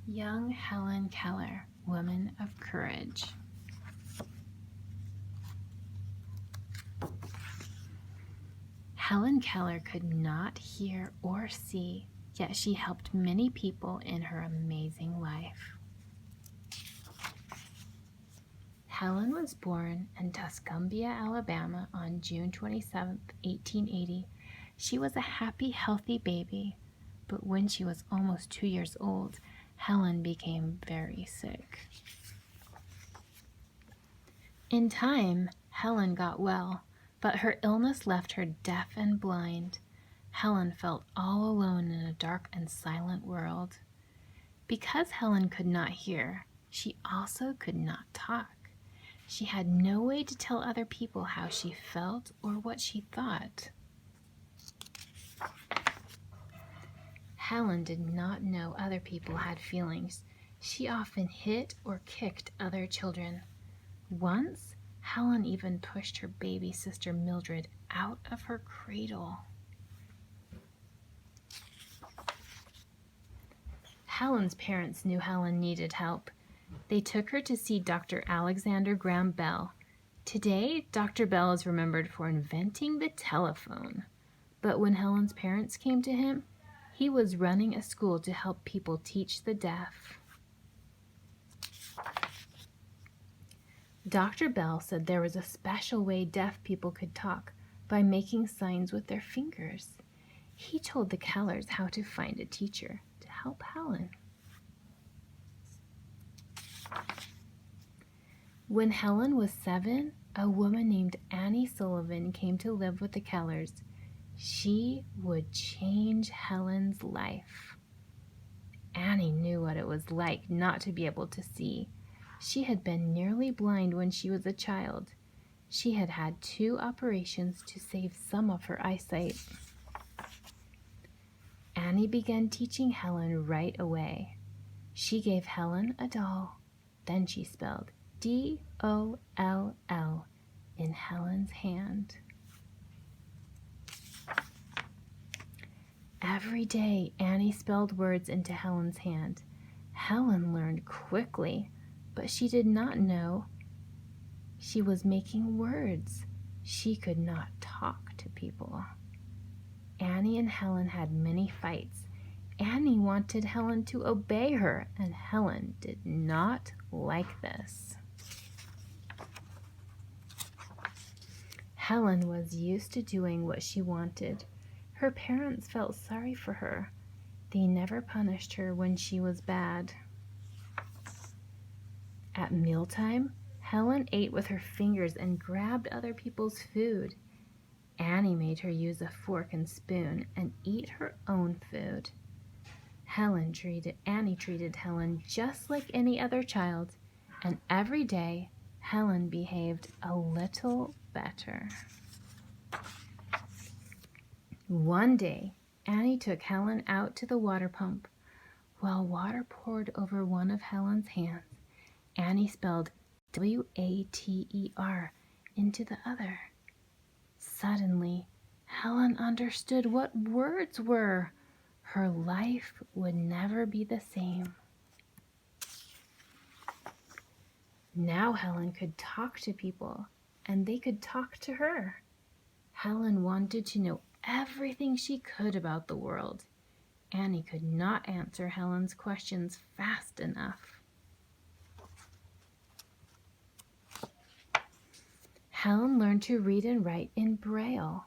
Young Helen Keller, woman of courage. Helen Keller could not hear or see, yet she helped many people in her amazing life. Helen was born in Tuscumbia, Alabama on June 27, 1880. She was a happy, healthy baby, but when she was almost 2 years old, Helen became very sick. In time, Helen got well, but her illness left her deaf and blind. Helen felt all alone in a dark and silent world. Because Helen could not hear, she also could not talk. She had no way to tell other people how she felt or what she thought. Helen did not know other people had feelings. She often hit or kicked other children. Once, Helen even pushed her baby sister Mildred out of her cradle. Helen's parents knew Helen needed help. They took her to see Dr. Alexander Graham Bell. Today, Dr. Bell is remembered for inventing the telephone. But when Helen's parents came to him, he was running a school to help people teach the deaf. Dr. Bell said there was a special way deaf people could talk, by making signs with their fingers. He told the Kellers how to find a teacher to help Helen. When Helen was 7, a woman named Annie Sullivan came to live with the Kellers. She would change Helen's life. Annie knew what it was like not to be able to see. She had been nearly blind when she was a child. She had had 2 operations to save some of her eyesight. Annie began teaching Helen right away. She gave Helen a doll. Then she spelled DOLL in Helen's hand. Every day, Annie spelled words into Helen's hand. Helen learned quickly, but she did not know she was making words. She could not talk to people. Annie and Helen had many fights. Annie wanted Helen to obey her, and Helen did not like this. Helen was used to doing what she wanted. Her parents felt sorry for her. They never punished her when she was bad. At mealtime, Helen ate with her fingers and grabbed other people's food. Annie made her use a fork and spoon and eat her own food. Annie treated Helen just like any other child, and every day Helen behaved a little better. One day, Annie took Helen out to the water pump. While water poured over one of Helen's hands, Annie spelled WATER into the other. Suddenly, Helen understood what words were. Her life would never be the same. Now Helen could talk to people, and they could talk to her. Helen wanted to know everything she could about the world. Annie could not answer Helen's questions fast enough. Helen learned to read and write in Braille.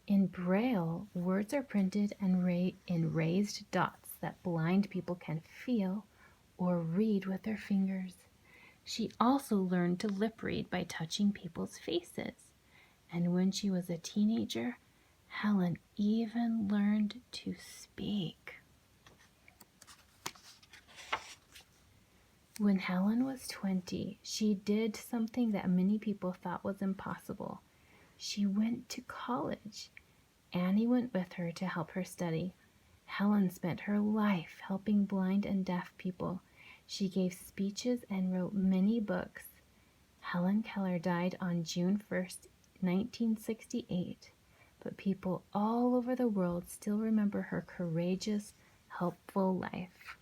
In Braille, words are printed and in raised dots that blind people can feel or read with their fingers. She also learned to lip read by touching people's faces. And when she was a teenager, Helen even learned to speak. When Helen was 20, she did something that many people thought was impossible. She went to college. Annie went with her to help her study. Helen spent her life helping blind and deaf people. She gave speeches and wrote many books. Helen Keller died on June 1st, 1968, but people all over the world still remember her courageous, helpful life.